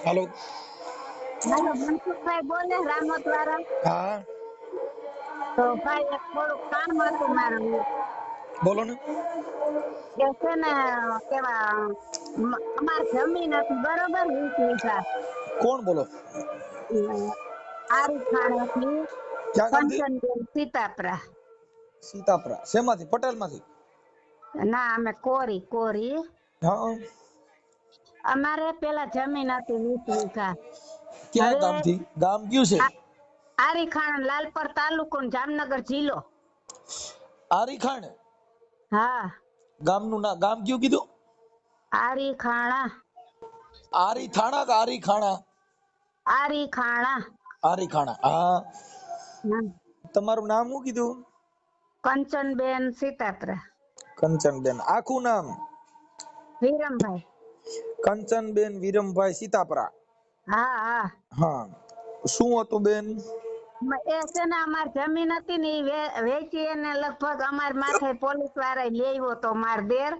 હાલો. હાલો, મનસુખભાઈ બોલે રામોદ વાળા. હા, તો ભાઈ એક થોડુંક કામ હતું મારું. બોલો ને. એ છે ને કેવા અમાર જમીન હતી બરોબર 20 વીઘા. કોણ બોલો? આરી ખાણેથી ક્યાં ગામથી? કંચનબેન સીતાપરા. સીતાપરા. શેમાંથી? પટેલ માંથી? ના, અમે કોરી કોરી. હા. અમારે પેલા જમીન હતી 20 વીઘા. ક્યાં હવે ગામથી? ગામ કયું છે? આરી ખાણ, લાલપર તાલુકો ને જામનગર જિલ્લો. આરીખાણ. હા, ગામનું ગામ કયું કીધું? આરી ખાણા. આરી થાણા કે આરી ખાણા? આરી ખાણા. આરી ખાણા. હા. હમ. તમારું નામ શું કીધું? કંચનબેન સીતાપરા. કંચનબેન. આખું નામ? વિરમભાઈ. કંચનબેન વિરમભાઈ સીતાપરા. હા હા. હા. શું હતું બેન? એ છે ને અમાર જમીન હતી ને એ વેચી એને લગભગ અમાર માથે પોલીસ વાળા લેવો તો માર દેર.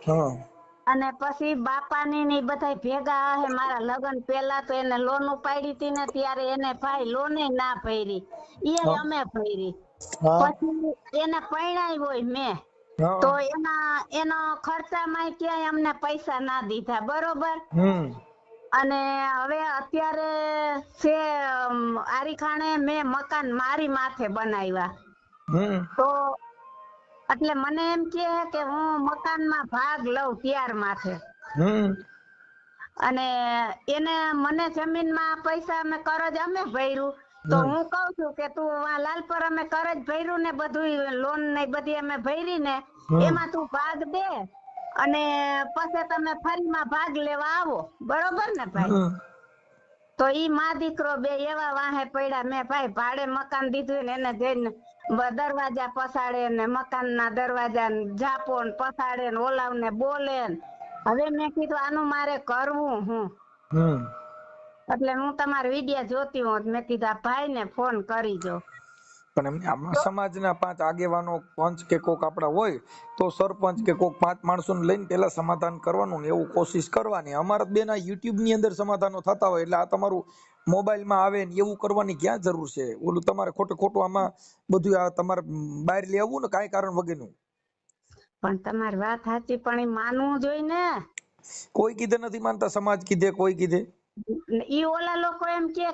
હા. અને પછી બાપાની ને બધા ભેગા હે મારા લગ્ન પેલા તો એને લોન ઉપાડી હતી ને ત્યારે એને ભાઈ લોને ના ભરી. એ હા. અમે ભરી. હા. પછી એને પરણાઈ હોય મેં. તો હા. એનો ખર્ચામાં ક્યાંય અમને પૈસા ના દીધા બરોબર. હમ. અને હવે અત્યારે છે આરીખાણે મેં મકાન મારી માથે બનાવ્યા. હમ. તો એટલે મને એમ કે હું મકાનમાં ભાગ લઉં ત્યાર માથે. હમ. અને એને મને જમીનમાં પૈસા અમે કરજ અમે ભર્યું. તો હમ. હું કઉ છું કે તું લાલપર અમે કરજ ભર્યું ને બધું લોન ને બધી અમે ભરી ને હમ. એમાં તું ભાગ દે. અને પછી તમે ફરીમાં ભાગ લેવા આવો બરોબર ને ભાઈ. હમ. તો ઈ માં દીકરો બે એવા વાહે પડ્યા મેં ભાઈ ભાડે મકાન દીધું ને એને જઈને દરવાજા પસાડે ને મકાન ના દરવાજા ઝાપો પસાડે ને ઓલાવ ને બોલે. હવે મેં કીધું આનું મારે કરવું હું. હમ. એટલે હું તમારા વિડિયા જોતી હોત મેં કીધું આ ભાઈ ને ફોન કરી જો. પણ એમને આમાં સમાજના 5 આગેવાનો પંચ કે કોક આપડા હોય તો સરપંચ કે કોક 5 માણસોને લઈને પેલા સમાધાન કરવાનું ને એવું કોશિશ કરવાની. અમારા બેના યુટ્યુબ ની અંદર સમાધાનો થતા હોય એટલે આ તમારું મોબાઈલમાં આવે ને એવું કરવાની ક્યાં જરૂર છે? ઓલું તમારે ખોટું આમાં બધું આ તમારે બહાર લઈ આવવું ને કાંઈ કારણ વગરનું. પણ તમારી વાત સાચી પણ એ માનવું જોઈએ ને. કોઈ કીધે નથી માનતા, સમાજ કીધે, કોઈ કીધે. ઈ ઓલા લોકો એમ કે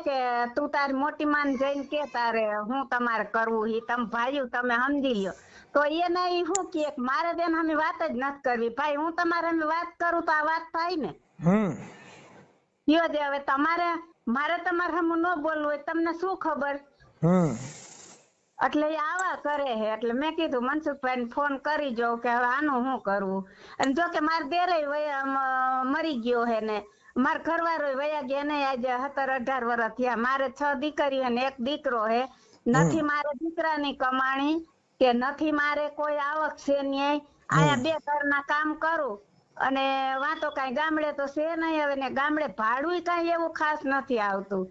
તું તારી મોટી માન જઈને કે તારે હું તમારે કરવું ઈ તમે ભાઈઓ તમે સમજી લ્યો. તો એને ઈ શું કે મારે તેમ અમે વાત જ નથી કરવી ભાઈ હું તમારે અમે વાત કરું તો આ વાત થાય ને. હમ. કયો જે હવે મારે તમારે સામું ન બોલવું હોય તમને શું ખબર. હમ. એટલે એ આવા કરે હે એટલે મેં કીધું મનસુખભાઈ ને ફોન કરી જો કે હવે આનું શું કરવું. અને જો કે મારા દેરે મરી ગયો હે ને મારા ઘરવાળો વયા ગયા ને આજે 17-18 વર્ષ થયા. મારે 6 દીકરીઓ ને 1 દીકરો હે. હમ. નથી મારે દીકરાની કમાણી કે નથી મારે કોઈ આવક છે ન્યાય. હમ. આયા 2 ઘરના કામ કરું. અને વાતો કઈ ગામડે તો છે નહીં હવે ને ગામડે ભાડું કઈ એવું ખાસ નથી આવતું.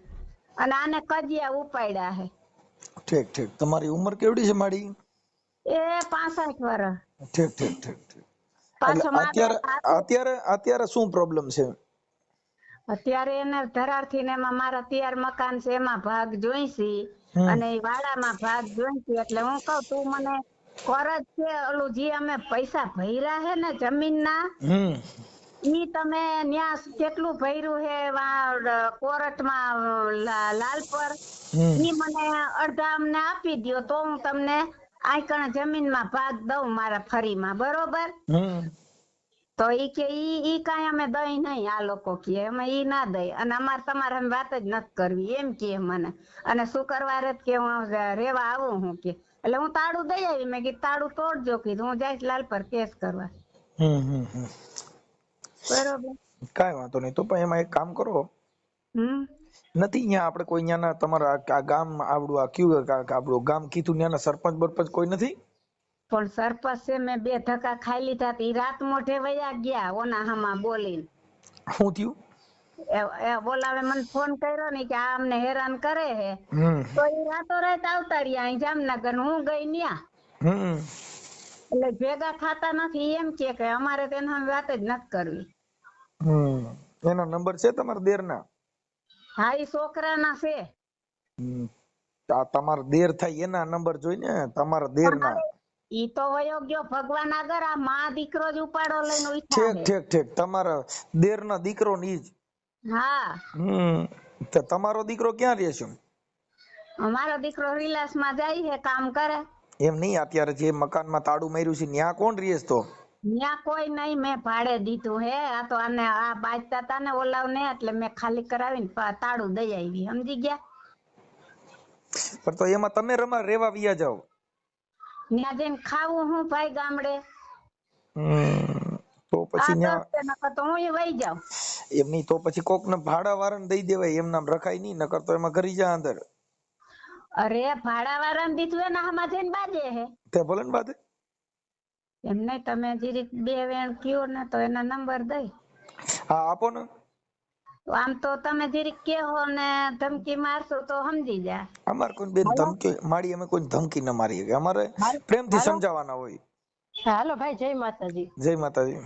અને આને કજિયા ઉપાડ્યા હે. ઠીક ઠીક. તમારી ઉંમર કેવડી છે માડી? એ 65 વર્ષ. ઠીક ઠીક ઠીક ઠીક. એટલે પાછો મારે અત્યારે અત્યારે અત્યારે શું પ્રોબ્લેમ છે? અત્યારે એને ધરારથી ને એમાં મારા તૈયાર મકાન છે એમાં ભાગ જોઈશી. હમ. અને વાડામાં ભાગ જોઈશી એટલે હું કઉ તું મને કરજ છે ઓલું જે અમે પૈસા ભર્યા હે ને જમીનના હમ. ઈ તમે ન્યા કેટલું ભર્યું હે કોર્ટમાં લાલપર હમ. ઈ મને અડધા અમને આપી દ્યો તો હું તમને આઈકણ જમીનમાં ભાગ દઉં મારા ફરીમાં બરોબર. હમ. તો ઈ કે ઈ કાંઈ અમે દઈ નહીં આ લોકો કે અમે ઈ ના દઈ અને અમારે તમારે અમે વાત જ નથી કરવી એમ કે મને. અને શુક્રવારે જ કે હું રેવા આવું હું કે. એટલે હું તાળું દઈ આવી મેં કીધું તાળું તોડજો કીધું હું જઈશ લાલ પર કેસ કરવા. હમ. હમ. હમ. બરોબર. કાંઈ વાંધો નહીં. તો પણ એમાં એક કામ કરો. હમ. નથી અહીંયા આપણે કોઈ અહીંયાના તમારા આ ગામ આવડું આ કયું આપણું ગામ કીધું ત્યાંના સરપંચ બરપંચ કોઈ નથી? પણ સરપંચ છે મેં 2 ધક્કા ખાઈ લીધા ઈ રાત મોઢે વયા ગયા ઓના હામાં બોલીને. શું થયું? બોલાવે મને ફોન કર્યો ને કે આ અમને હેરાન કરે હે. હમ. તો ઈ રાતોરાત આવતા રહ્યા અહીં જામનગર હું ગઈ ન્યા. હમ. એટલે ભેગા થતા નથી એમ કે અમારે તેના વાત જ નથી કરવી. હમ. એનો નંબર છે તમારા દેરના? હા ઈ છોકરાના છે. આ તમારા દેર થાય એના નંબર જોઈને, તમારા દેરના. તમારે ઈ તો વયો ગયો ભગવાન આગળ, આ માં દીકરો જ ઉપાડો લઈને ઉઠ્યા ઠીક છે. ઠીક ઠીક, તમારા દેરના દીકરો ની જ. હા તો તમારો દીકરો ક્યાં રહે છે? અમારો દીકરો વિલાસમાં જાય છે, કામ કરે. એમ નહીં, અત્યારે જે મકાનમાં તાળું માર્યું છે ત્યાં કોણ રહે છે તો? ત્યાં કોઈ નહીં, મેં ભાડે દીધું હે. આ તો આને આ બાજતા તા ને ઓલાવને, એટલે મેં ખાલી કરાવીને તાળું દઈ આવી, સમજી ગયા? પણ તો એમાં તમે રેવા વિયા જાવ. ત્યાં જઈને ખાવું હું ભાઈ ગામડે? તો પછી આ ન્યા કરશે નકર તો હું વહી જાઉં. એમ નહીં, તો પછી કોક ને ભાડા વાળાને દઈ દેવાય, એમ નામ રખાય નહીં, નકર તો એમાં ઘરી જા અંદર. અરે ભાડા વાળાને દીધું એના હામાં જઈને બાજે હે. તે ભલે ને બાદ. એમ નહીં, તમે જીરીક બે વેણ કયો ને તો એના નંબર દઈ. હા આપો ને. આમ તો તમે જીરીક કહો ને ધમકી મારશો તો સમજી જા. અમારે કોઈ બેન ધમકી મારી, અમે કોઈ ધમકી ન મારી, અમારે પ્રેમથી સમજાવવાના હોય. હાલો ભાઈ, જય માતાજી. જય માતાજી.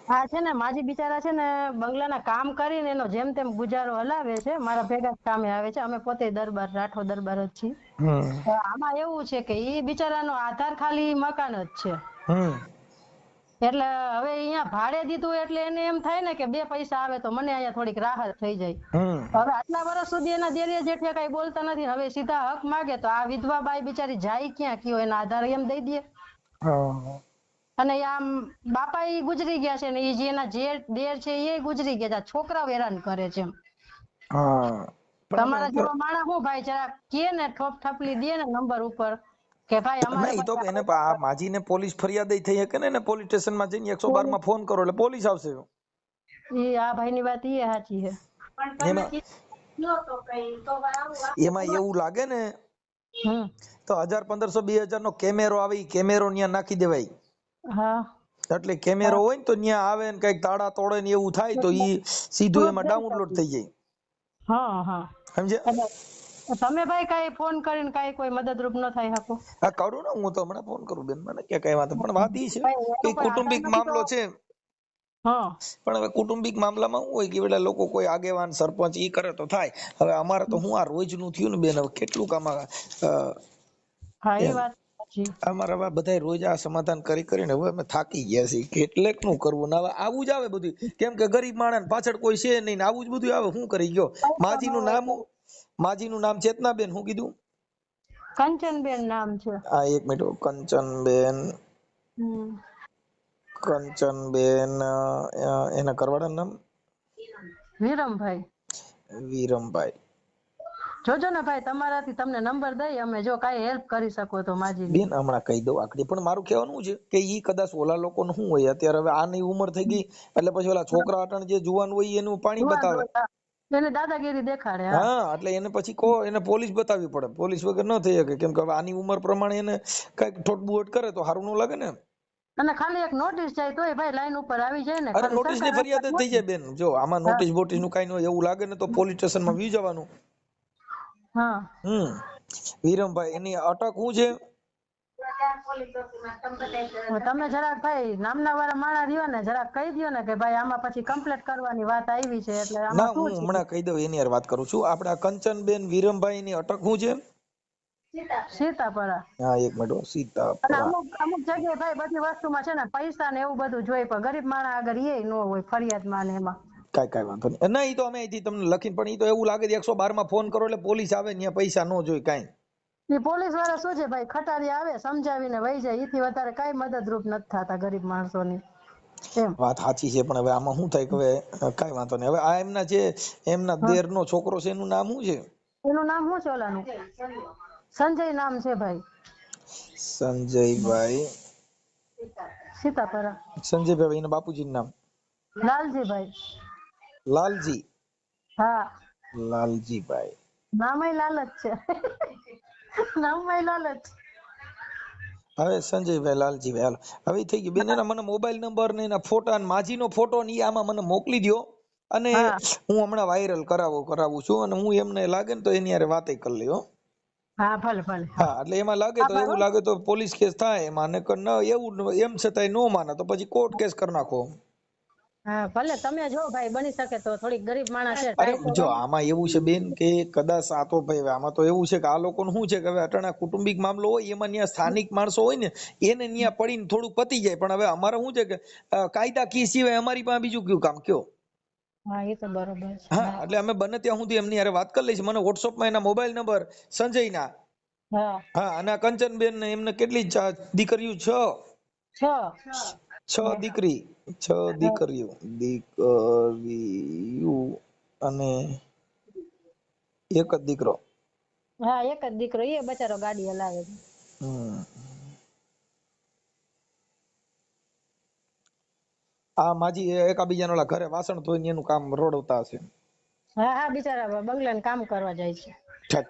હા છે ને, માજી બિચારા છે ને બંગલાના કામ કરીને એનો જેમ તેમ ગુજારો હલાવે છે, મારા ભેગા જ કામે આવે છે. અમે પોતે દરબાર, રાઠોડ દરબાર જ છીએ. તો આમાં એવું છે કે ઈ બિચારાનો આધાર ખાલી મકાન જ છે. એટલે હવે અહીંયા ભાડે દીધું એટલે એને એમ થાય ને કે બે પૈસા આવે તો મને અહીંયા થોડીક રાહત થઈ જાય. હવે આટલા વર્ષ સુધી એના દેરિયા જેઠિયા કઈ બોલતા નથી, હવે સીધા હક માગે તો આ વિધવા બાઈ બિચારી જાય ક્યાં, કયો એના આધાર એમ દઈ દે. અને આમ બાપા ઈ ગુજરી ગયા છે ને ઈ જે એના જે દેર છે એ ગુજરી ગયા છે, છોકરાઓ હેરાન કરે છે. તમારા જેવા માણસ હું ભાઈ જરા કે ને ઠોપ ઠપલી દે ને નંબર ઉપર કે ભાઈ અમારે નહીં તો એને આ માજીને પોલીસ ફરિયાદ થઈ શકે ને, પોલીસ સ્ટેશનમાં જઈને 112 માં ફોન કરો એટલે પોલીસ આવશે. ઈ આ ભાઈની વાત ઈ સાચી છે. એમાં એવું લાગે ને તો 1000 1500 2000 નો કેમેરો આવે, કેમેરો ત્યાં નાખી દેવાય. હા, એટલે કેમેરો હોય ને તો ત્યાં આવે ને કઈક તાળા તોડે ને એવું થાય તો ઈ સીધું એમાં ડાઉનલોડ થઈ જાય. હા હા, સમજ્યા? તમે ભાઈ કઈ ફોન કરીને કઈ કોઈ મદદરૂપ ન થાય શકો? હા કરું ને, હું તો હમણાં ફોન કરું બેન, મને કે કઈ વાંધો. પણ વાત ઈ છે કે કુટુંબિક મામલો છે. પણ હવે કુટુંબિક મામલામાં શું હોય કે પેલા લોકો કોઈ આગેવાન સરપંચ ઈ કરે તો થાય. હવે અમારે તો હું આ રોજ નું થયું ને બેન, હવે કેટલું કામ અમારા બધા રોજ આ સમાધાન કરી કરીને હવે અમે થાકી ગયા છીએ. કેટલેક નું કરવું ને હવે આવું જ આવે બધું, કેમ કે ગરીબ માણસ પાછળ કોઈ છે નહીં ને આવું જ બધું આવે. શું કરી ગયો? માજીનું નામ ચેતનાબેન. શું કીધું? કંચનબેન નામ છે. હા એક મિનિટ, કંચનબેન. કંચનબેન એના કરવાના નામ વિરમભાઈ. વિરમભાઈ. જોજો ને ભાઈ, તમારાથી તમને નંબર દઈ અમે, જો કઈ હેલ્પ કરી શકો તો માજી બેન હમણાં કહી દઉં આકડી. પણ મારું કહેવાનું છે કે ઈ કદાચ ઓલા લોકો નું શું હોય, અત્યારે હવે આની ઉંમર થઈ ગઈ એટલે પછી ઓલા છોકરા અટણ જે જુવાન હોય એનું પાણી બતાવે, એને દાદાગીરી દેખાડે. હા, એટલે એને પછી એને પોલીસ બતાવવી પડે. પોલીસ વગર ન થઈ શકે, કેમ કે હવે આની ઉંમર પ્રમાણે એને કઈક ઠોટબુટ કરે તો સારું ન લાગે ને. અને ખાલી એક નોટિસ જાય તોય ભાઈ લાઈન ઉપર આવી જાય ને. અરે નોટિસ ની ફરિયાદ જ થઈ જાય બેન. જો આમાં નોટિસ બોટિસ નું કઈ ન હોય એવું લાગે ને તો પોલીસ સ્ટેશન માં વી જવાનું. વિરમભાઈ એની અટક શું છે? તમે જરાક ભાઈ નામના વાળા માણસ રહ્યો ને, જરાક કહી દો ને કે ભાઈ આમાં પછી કમ્પ્લીટ કરવાની વાત આવી છે. એટલે ના, હું હમણાં કહી દઉં, એની યાર વાત કરું છું. આપડા કંચનબેન વિરમભાઈ ની અટક શું છે? સીતાપરા. હા એક મિનિટ, સીતાપરા. અમુક જગ્યાએ ભાઈ બધી વસ્તુમાં છે ને પૈસા ને એવું બધું જોઈ, પણ ગરીબ માણસ આગળ એ ન હોય ફરિયાદમાં ને એમાં. કઈ વાંધો નહીં. ના ઈ તો અમે અહીંથી તમને લખીને, પણ ઈ તો એવું લાગે 112 માં ફોન કરો એટલે પોલીસ આવે, ત્યાં પૈસા ન જોઈ કાઈ. એ પોલીસ વાળા શું છે ભાઈ, ખટારી આવે સમજાવીને વહી જાય, એથી વધારે કઈ મદદરૂપ નથી થતા ગરીબ માણસોની. વાત સાચી છે, પણ હવે આમાં શું થાય કે હવે કઈ વાંધો નહીં. હવે આ એમના જે એમના દેર નો છોકરો છે એનું નામ શું છે? એનું નામ શું છે ઓલાનું? સંજય નામ છે ભાઈ. સંજયભાઈ. સીતાપરા. સંજયભાઈ એના બાપુજી નું નામ? લાલજીભાઈ. લાલજી? હા લાલજીભાઈ. નામય લાલ જ છે. નામય લાલ જ. હવે સંજયભાઈ લાલજીભાઈ. હાલો હવે થઈ ગયું બેન. એના મને મોબાઈલ નંબર ને એના ફોટા અને માજીનો ફોટો ને આમાં મને મોકલી દો, અને હું હમણાં વાયરલ કરાવું છું, અને હું એમને લાગે ને તો એની હારે વાતે કરી લ્યો. હા ભલે ભલે. હા એટલે એમાં લાગે તો એવું લાગે તો પોલીસ કેસ થાય એમાં, ને એવું એમ છતાંય નો માને તો પછી કોર્ટ કેસ કરી નાખો. હા ભલે તમે જો ભાઈ બની શકે તો થોડીક ગરીબ માણસ છે અરે ટ્રાય તો જો કરો. આમાં એવું છે બેન કે કદાચ આ તો ભાઈ આમાં તો એવું છે કે આ લોકોનું શું છે કે હવે અટાણા કુટુંબિક મામલો હોય એમાં ત્યાં સ્થાનિક માણસો હોય ને એને ત્યાં પડીને થોડું પતી જાય, પણ હવે અમારે શું છે કે કાયદાકીય સિવાય અમારી પાસે બીજું કયું કામ કયો. હા એ તો બરોબર છે. હા હા એટલે અમે બને ત્યાં સુધી એમની હારે વાત કરી લઈશ. મને વોટ્સઅપમાં એના મોબાઈલ નંબર સંજયના, હા હા, અને કંચનબેન ને એમને કેટલી દીકરીઓ? 6. 6 દીકરી, 6 દીકરીઓ અને એક જ દીકરો. હા એક જ દીકરો, એ બચારો ગાડી હલાવે છે. હમ આ માજી એકાબીજાના ઓલા ઘરે વાસણ ધોઈને એનું કામ રોડવતા હશે. હા હા બિચારા બંગલાને કામ કરવા જાય છે.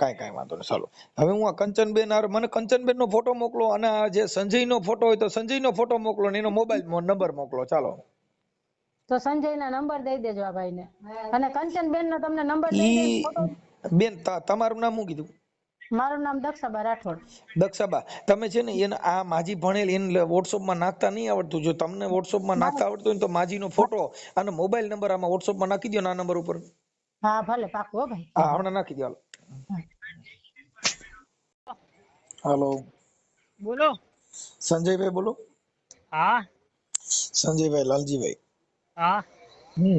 કાંઈ વાંધો નહીં, ચાલો. હવે હું આ કંચનબેન મને કંચનબેન નો ફોટો મોકલો, અને આ જે સંજય નો ફોટો હોય તો સંજય નો ફોટો મોકલો ને એનો મોબાઈલ નંબર મોકલો. ચાલો તો સંજયના નંબર દઈ દેજો આ ભાઈને, અને કંચનબેન નો તમને નંબર દઈ દે ફોટો. બેન તમારું નામ શું કીધું? મારું નામ દક્ષાબા રાઠોડ. દક્ષાબા, તમે છે ને એને આ માજી ભણેલ એને વોટ્સઅપમાં નાખતા નહીં આવડતું. જો તમને વોટ્સઅપમાં નાખતા આવડતું હોય તો માજીનો ફોટો અને મોબાઈલ નંબર આમાં વોટ્સઅપમાં નાખી દો આ નંબર ઉપર. હા ભલે પાકું હો ભાઈ. હા હમણાં નાખી દો. હાલો બોલો. સંજયભાઈ બોલો. હા સંજયભાઈ, લાલજીભાઈ. હા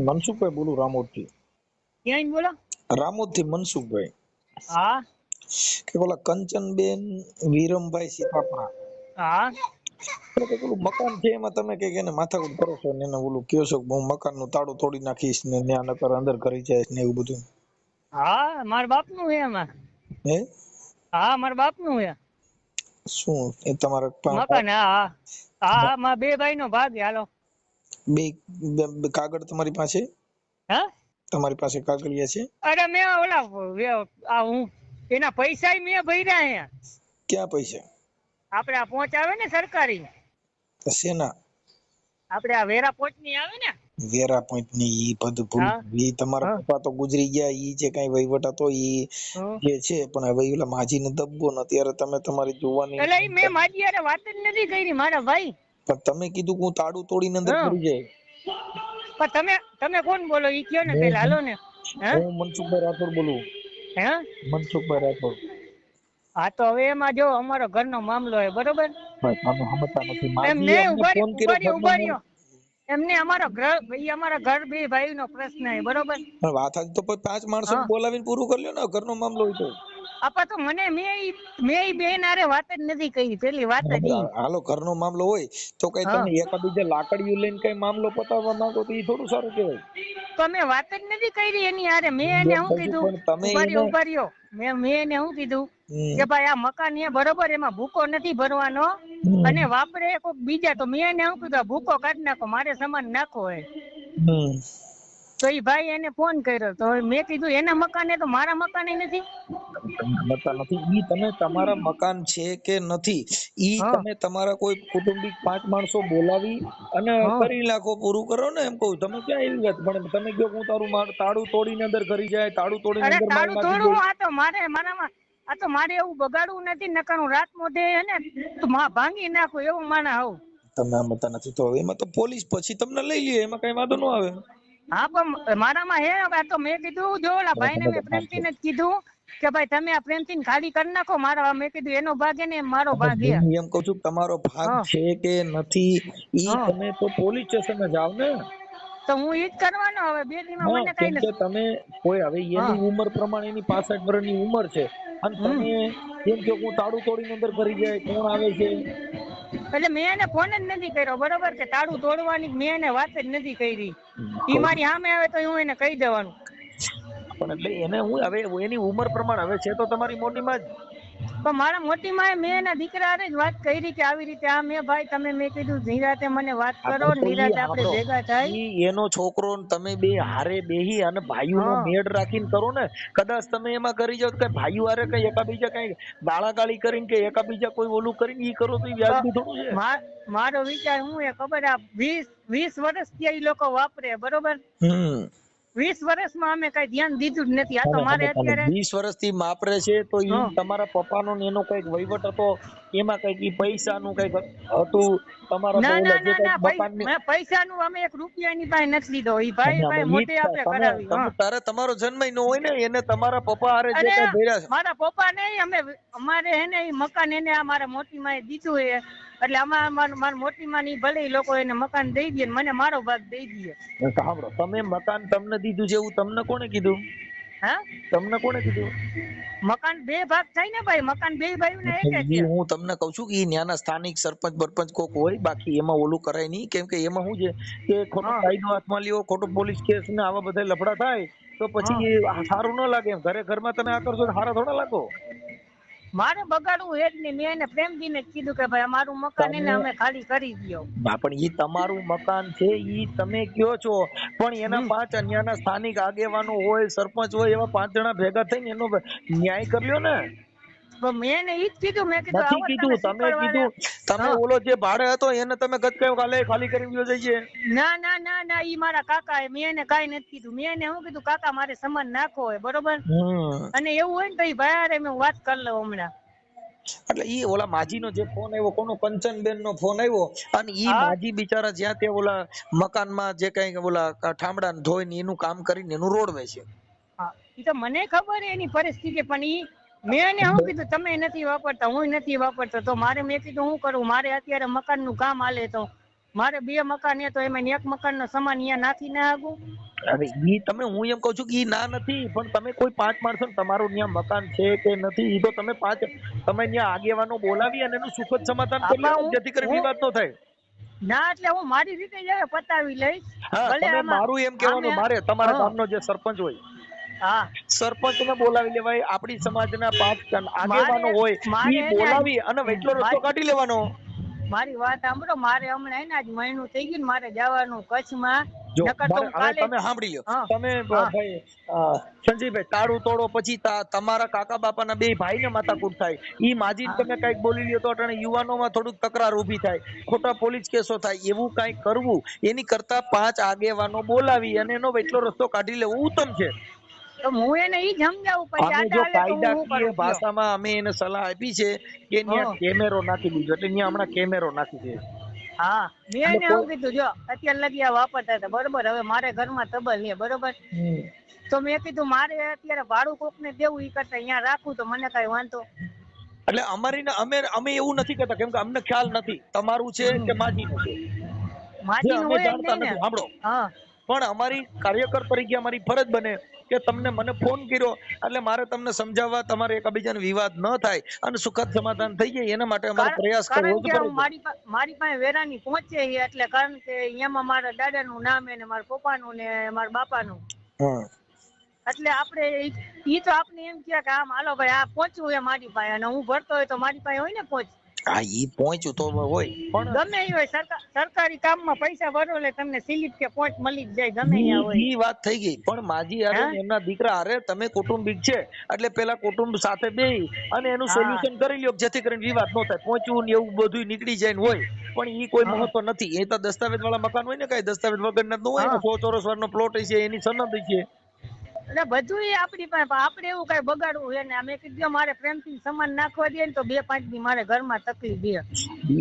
મનસુખભાઈ બોલું, રામોદ થી. ક્યાં બોલો? રામોદ થી મનસુખભાઈ. હા કે બોલા કંચનબેન વિરમભાઈ સીતાપરા. હા પેલું મકાન છે એમાં તમે કઈક એને માથાકૂટ કરો છો ને એને ઓલું કયો છો કે હું મકાન નું તાળું તોડી નાખીશ ને ત્યાં નકર અંદર કરી જાય ને એવું બધું. હા મારા બાપ નું હે એમાં. હે હા મારા બાપ નું હે શું એ તમારા મકાન. હા હા હા મારા બે ભાઈ નો ભાગ હે. હાલો બે કાગળ તમારી પાસે? હે તમારી પાસે કાગળિયા છે? અરે મેં ઓલા આ હું એના પૈસા મેં ભર્યા હે. ક્યાં પૈસા? આપડે આ પહોંચ આવે ને સરકારી, શેના? આપડે આ વેરા પહોંચ ની આવે ને. વેરા પોઈન્ટ ની ઈ બધું ભૂલ. હા ઈ તમારા હા પપ્પા તો ગુજરી ગયા, ઈ જે કઈ વહીવટ હતો ઈ હા. જે છે, પણ હવે ઓલા માજી ને દબવો ને અત્યારે તમે તમારી જોવાની. એટલે ઈ મેં મારી યારે વાત જ નથી કરી મારા ભાઈ. પણ તમે કીધું કે હું તાળું તોડીને અંદર હા કરી જાય. પણ તમે કોણ બોલો ઈ કયો ને પેલા. હું હાલો ને. હે મનસુખભાઈ રાઠોડ બોલું. હે મનસુખભાઈ રાઠોડ. હા તો હવે એમાં જો અમારો ઘરનો મામલો હે, બરોબર. બસ તમે સમજતા નથી. એમને માજીએ અમને ફોન કર્યો ઘરનો ઉભાર્યો એમને અમારા ઘર બે ભાઈ નો પ્રશ્ન હે, બરોબર. પણ વાત આજે તો 5 માણસોને હા બોલાવીને પૂરું કરી લ્યો ને ઘરનો મામલો હોય તો. આપા તો મને મેં ઈ બેન હારે વાત જ નથી કરી. પેલી વાત જ ઈ. હાલો ઘરનો મામલો હોય તો કઈ હા તમે એકાબીજા લાકડીઓ લઈને કઈ મામલો પતાવવા માંગો તો એ થોડું સારું કહેવાય. તો મેં વાત જ નથી કરી એની હારે. મેં એને શું કીધું, પણ તમે ઉભા રહ્યો મેં એને શું કીધું કે ભાઈ આ મકાન છે બરોબર, એમાં ભૂકો નથી ભરવાનો અને વાપરે કોક બીજા. તો મેં એને શું કીધું, ભૂકો કાઢી નાખો, મારે સામાન નાખો હે. તો ઈ ભાઈ એને ફોન કર્યો તો મેં કીધું એના મકાને તો મારા મકાને નથી. ઈ તમે તમારા મકાન છે કે નથી ઈ હા તમે તમારા કોઈ કુટુંબિક 5 માણસો બોલાવી અને હા કરી નાખો, પૂરું કરો ને. એમ કહું તમે ક્યાં એવી વાત. પણ તમે કહો હું તારું તાળું તોડીને અંદર કરી જાય, તાળું તોડીને અરે અંદર માલ તાળું નાખી તોડું. દે. આ તો મારે એવું બગાડવું નથી. નકર હું રાત મોઢે હે ને તો ભાંગી નાખું એવું માના હોઉં. તમે આમતા નથી તો એમાં તો પોલીસ પછી તમને લઈ લે, એમાં કઈ વાંધો ન આવે. હા પણ મારામાં હે. હવે તો મેં કીધું જો ઓલા ભાઈને મેં પ્રેમથી જ કીધું કે ભાઈ તમે આ પ્રેમથી ખાલી કરી નાખો. મેં કીધું એનો ભાગ હે ને મારો ભાગ હે. એમ કહું છું તમારો ભાગ હા છે કે નથી ઈ હા તમે તો પોલીસ સ્ટેશને જાવ ને. તો હું ઈ જ કરવાનો. હવે 2 દીમાં હા મને કઈ કેમ કે નથી. તમે કોઈ હવે હા એની ઉંમર પ્રમાણે એની 65 વર્ષની ઉંમર છે અને તમે એમ કહો હું તાળું તોડીને અંદર કરી જાય, કોણ આવે છે? એટલે મેં એને ફોન જ નથી કર્યો, બરોબર. કે તાળું તોડવાની મેં એને વાત જ નથી કરી. ઈ મારી સામે આવે તો હું એને કહી દેવાનું. પણ એટલે એને હું હવે એની ઉંમર પ્રમાણે હવે છે તો તમારી મોટી માં જ. પણ મારા મોટી માએ મેં એના દીકરા હારે જ વાત કરી કે આવી રીતે આ મેં ભાઈ તમે મેં કીધું નિરાતે મને વાત કરો, તો ઈ નિરાતે આપણે સાંભળો, ભેગા થાય. ઈ એનો છોકરો ને તમે બે હારે બેહી અને ભાઈઓનો હા મેળ રાખીને કરો ને. કદાચ તમે એમાં કરી જાવ કે ભાઈઓ હારે કઈ એકાબીજા કઈ ગાળાગાળી કરીને કે એકાબીજા કોઈ ઓલું કરીને ઈ કરો તો ઈ વ્યાજબી થોડું છે. મારો વિચાર શું એ ખબર, આ 20 વર્ષથી એ લોકો વાપરે, બરોબર. 20 વર્ષમાં અમે કઈ ધ્યાન દીધું જ નથી. આ તો મારે અત્યારે 20 વર્ષથી વાપરે છે તો ઈ હા તમારા પપ્પાનો ને એનો કઈક વહીવટ હતો એમાં કઈક ઈ પૈસાનું કઈક હતું તમારા ના તો ના ઓલા જે ના ના કઈક મકાનની મેં પૈસાનું અમે 1 રૂપિયાની પાસે નથી લીધો. ઈ ભાઈ પાસે મોઢે આપણે કરાવી. તમે તારે તમારો જન્મ નો હોય ને એને તમારા પપ્પા હારે જે અરે કઈ ભર્યા છે મારા પપ્પા ને અમારે હે ને ઈ મકાન એને આ મારા મોટી માએ દીધું છે, એટલે મારા મોટી માં ની ભલે ઈ લોકો એને મકાન દઈ દે, મને મારો ભાગ દઈ દે. સાંભળો, તમે મકાન તમને દીધું છે એવું તમને કોણે કીધું? હા, તમને કોણે કીધું? મકાન 2 ભાગ થાય ને ભાઈ, મકાન 2 ભાઈઓને એક ઈ છે. હું તમને કઉ છું કે ઈ ન્યાના સ્થાનિક સરપંચ બરપંચ કોક હોય, બાકી એમાં ઓલું કરાય નહીં. કેમ કે એમાં શું છે કે ખોટો કાયદો હાથમાં લ્યો, ખોટો પોલીસ કેસ ને આવા બધા લફડા થાય તો પછી સારું ન લાગે. એમ ઘરમાં તમે આ કરશો તો સારા થોડા લાગો. મારે બગાડવું એ જ નહીં. મેં એને પ્રેમજીને જ કીધું કે ભાઈ અમારું મકાન એને અમે ખાલી કરી દો. પણ ઈ તમારું મકાન છે, ઈ તમે કયો છો, પણ એના 5 અન્યના સ્થાનિક આગેવાનો હોય, સરપંચ હોય, એવા 5 જણા ભેગા થઈને એનો ન્યાય કરી લ્યો ને. મેં એને ઈ જ કીધું. મેં કીધું નથી આવો કીધું, તમે કીધું તમે ઓલો જે ભાડે હતો એને તમે ગટકાયો કાલે ખાલી કરી દયો જઈએ. ના ના ના ના, ઈ મારા કાકા હે. મેં એને કાઈ નથી કીધું. મેં એને શું કીધું, કાકા મારે સામાન નાખો હોય, બરોબર, અને એવું હોય ને તો ઈ ભાઈ હારે મેં વાત કરી લઉં હમણાં. એટલે ઈ ઓલા માજીનો જે ફોન આવ્યો, કોનો કંચનબેન નો ફોન આવ્યો, અને ઈ માજી બિચારા જ્યાં ત્યાં ઓલા મકાનમાં જે કઈ ઓલા ઠામડા ધોઈ ને એનું કામ કરીને એનું રોડવે છે. હા, ઈ તો મને ખબર એની પરિસ્થિતિ, પણ ઈ મેં એને શું કીધું, તમે નથી વાપરતા, હું નથી વાપરતો, તો મારે મેં કીધું શું કરું, મારે અત્યારે મકાનનું કામ હાલે, તો મારે 2 મકાન હે, તો એમાં 1 મકાનનો સામાન અહીંયા નાખીને આગું. અરે ઈ તમે, હું એમ કહું છું કે ઈ ના નથી, પણ તમે કોઈ 5 માણસો તમારું ત્યાં મકાન છે કે નથી, ઈ તો તમે 5 તમે ત્યાં આગેવાનો બોલાવી અને એનું સુખદ સમાધાન કરી લો, જેથી કરી વિવાદ ન થાય. ના, એટલે હું મારી રીતે જ હવે પતાવી લઈશ. હા, તમે મારું એમ કહેવાનું, મારે તમારા ગામનો જે સરપંચ હોય, હા, સરપંચ ને બોલાવી લેવાય, આપણી સમાજના 5 આગેવાનો હોય ઈ બોલાવી અને એટલો રસ્તો કાઢી લેવાનો. મારી વાત સાંભળો, મારે હમણાં હે ને આજ મહિનું થઈ ગયું ને, મારે જવાનું કચ્છમાં. જો તમે સાંભળી લ્યો, તમે ભાઈ સંજયભાઈ તાળું તોડો, પછી તમારા કાકા બાપાના 2 ભાઈને માથાકૂટ થાય, ઈ માજીને તમે કઈક બોલી લ્યો તો અટાણે યુવાનોમાં થોડુંક તકરાર ઊભી થાય, ખોટા પોલીસ કેસો થાય. એવું કઈક કરવું એની કરતા 5 આગેવાનો બોલાવી અને એનો એટલો રસ્તો કાઢી લેવો ઉત્તમ છે. તો હું એને ઈ સમજાવું, પછી અમે જો કાયદાકીય ભાષામાં અમે એને સલાહ આપી છે કે ત્યાં કેમેરો નાખી દીધો, એટલે ત્યાં હમણાં કેમેરો નાખી દે. હા, મેં એને શું કીધું, જો અત્યારે લગી આ વાપરતા હતા, બરોબર, હવે મારે ઘરમાં તબલ છે, બરોબર, તો મેં કીધું મારે અત્યારે ભાડું કોકને દેવું, ઈ કરતા અહીંયા રાખું તો મને કઈ વાંધો. એટલે અમે એવું નથી કહેતા, કેમ કે અમને ખ્યાલ નથી તમારું છે કે માજીનું છે, માજીનું અમે હોય જાણતા નથી. સાંભળો, પણ અમારી કાર્યકર તરીકે અમારી ફરજ બને કે તમને મને ફોન કર્યો એટલે મારે તમને સમજાવવા, તમારે એકબીજાનો વિવાદ ન થાય અને સુખદ સમાધાન થઈ જાય એના માટે અમારો પ્રયાસ કરવો જ પડે. મારી પાસે વેરાની પહોંચે છે, એટલે કારણ કે અહીંયામાં મારા દાદાનું નામ ને મારા પપ્પાનું ને મારા બાપાનું, એટલે આપણે ઈ તો આપણે એમ કે આમ હાલો ભાઈ આ પહોંચવું એ મારી પાસે, અને હું ભરતો હોય તો મારી પાસે હોય ને પહોંચ. હા, ઈ પહોંચ્યું તો હોય, પણ ગમે એ હોય, સરકારી કામમાં પૈસા ભરો એટલે તમને સ્લીપ કે પહોંચ મળી જ જાય, ગમે ત્યાં હોય. ઈ વાત થઈ ગઈ, પણ માજી હારે એમના દીકરા હારે તમે કુટુંબિક છે એટલે પેલા કુટુંબ સાથે બેહી અને એનું સોલ્યુશન કરી લ્યો, જેથી કરીને વિવાદ ન થાય. પહોંચવું ને એવું બધું નીકળી જાય ને હોય, પણ ઈ કોઈ મહત્વ નથી. એ તો દસ્તાવેજ વાળા મકાન હોય ને, કઈ દસ્તાવેજ વગરના ન હોય ને, 100 ચોરસ વારનો પ્લોટ છે, એની સનદ છે, એટલે બધું આપણી પાસે. આપણે એવું કઈ બગાડવું છે ને, અમે કીધું મારે પ્રેમથી સમાન નાખવા દે ને તો 2-5 દી મારે ઘરમાં તકલીફ દે.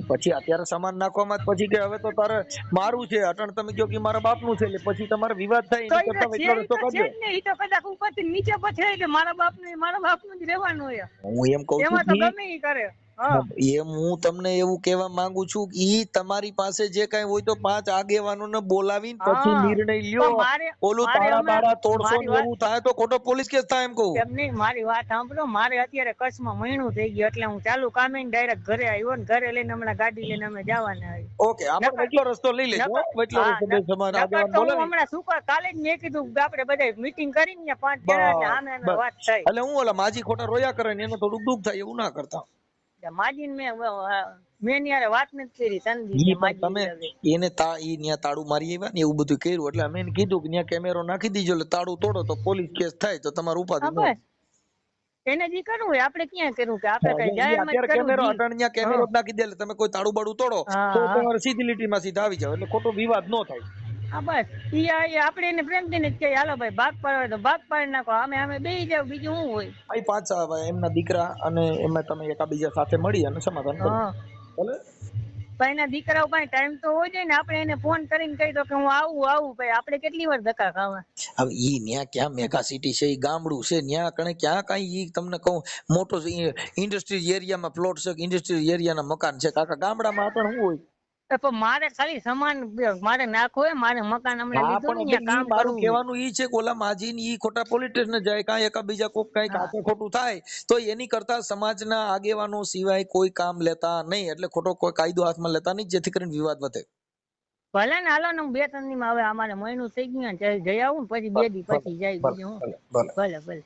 પછી અત્યારે સમાન નાખવામાં પછી કે હવે તો તારે મારું છે, અટણ તમે કહો કે મારા બાપનું છે, એટલે પછી તમારે વિવાદ થાય. એની કરતા એટલો રસ્તો કાઢો. ઈ તો કદાચ ઉપરથી નીચે પછી કે મારા બાપનું જ રહેવાનું હોય. હું એમ કહું છું એમાં તો ગમે ઈ કરે. એમ હું તમને એવું કહેવા માંગુ છું કે ઈ તમારી પાસે જે કઈ હોય તો 5 આગેવાનોને બોલાવીને પછી નિર્ણય લ્યો. ઓલું તાળા બાળા તોડશો ને એવું થાય તો ખોટો પોલીસ કેસ થાય. એમ કહું એમ નહીં, મારી વાત સાંભળો. મારે અત્યારે કચ્છમાં મહિનું થઈ ગયું, એટલે હું ચાલુ કામે ડાયરેક્ટ ઘરે આવ્યો ને, ઘરે લઈને હમણાં ગાડી લઈને અમે જવાના આવી. ઓકે, આપણે એટલો રસ્તો લઈ લેજો. હમણાં શું કાલે જ મેં કીધું આપણે બધા મીટિંગ કરીને 5 જણા આમે વાત થઈ, એટલે હું ઓલા માજી ખોટા રોયા કરે ને એને થોડુંક દુઃખ થાય, એવું ના કરતા. માજીને મેં યારે વાત નથી કરી તનજી, તમે એને ઈ ન્યા તાળું મારી આવ્યા ને એવું બધું કર્યું, એટલે અમે એને કીધું કે ન્યા કેમેરો નાખી દીજો, એટલે તાળું તોડો તો પોલીસ કેસ થાય તો તમારું ઉપાધિ ન. એને જે કરવું હોય આપણે ક્યાં કરવું, કે આપણે કઈ જાહેરમાં જ કરવું. કેમેરો અટણ ન્યા કેમેરો નાખી દે, એટલે તમે કોઈ તાળું બાળું તોડો તો તમારે સીધી લીટીમાં સીધા આવી જાવ, એટલે ખોટો વિવાદ ન થાય. હા બસ ઈ આપણે એને પ્રેમથી જ કહીએ હાલો ભાઈ ભાગ પાડો તો ભાગ પાડી નાખો, અમે બેસી જાવ, બીજું શું હોય. ભાઈ પાછા આવે એમના દીકરા અને એમાં તમે એકાબીજા સાથે મળી અને સમાધાન કરો. હા ભલે પણ એના દીકરાઓ પાસે ટાઈમ તો હોય છે ને, આપણે એને ફોન કરીને કહી દો કે હું આવું ભાઈ, આપણે કેટલી વાર ધક્કા ખાવા. હવે ઈ ન્યા ક્યાં મેગા સિટી છે, ઈ ગામડું છે, ન્યા કણે ક્યાં કઈ ઈ તમને કહું મોટો ઇન્ડસ્ટ્રીયલ એરિયામાં પ્લોટ છે, ઇન્ડસ્ટ્રીયલ એરિયાના મકાન છે, કાકા ગામડામાં આપણે શું હોય. પણ મારે ખાલી સમાન મારે નાખવો હોય, મારે મકાન હમણાં હા લીધું પણ ને એટલે ત્યાં ઈ કામ મારું કરવું. કહેવાનું ઈ છે કે ઓલા માજી ને ઈ ખોટા પોલિટિશિયન જાય, કાંઈ એકાબીજા કોક કાંઈક હાથે ખોટું થાય તો એની કરતા સમાજના આગેવાનો સિવાય કોઈ કામ લેતા નહીં, એટલે ખોટો કોઈ કાયદો હાથમાં લેતા નહીં, જેથી કરીને વિવાદ વધે. ભલે ને હાલો ને, હું 2-3 દી માં હવે અમારે મહિનું થઈ ગયું જઈ આવું પછી 2 દી પછી જાય, બીજું હું. ભલે ભલે.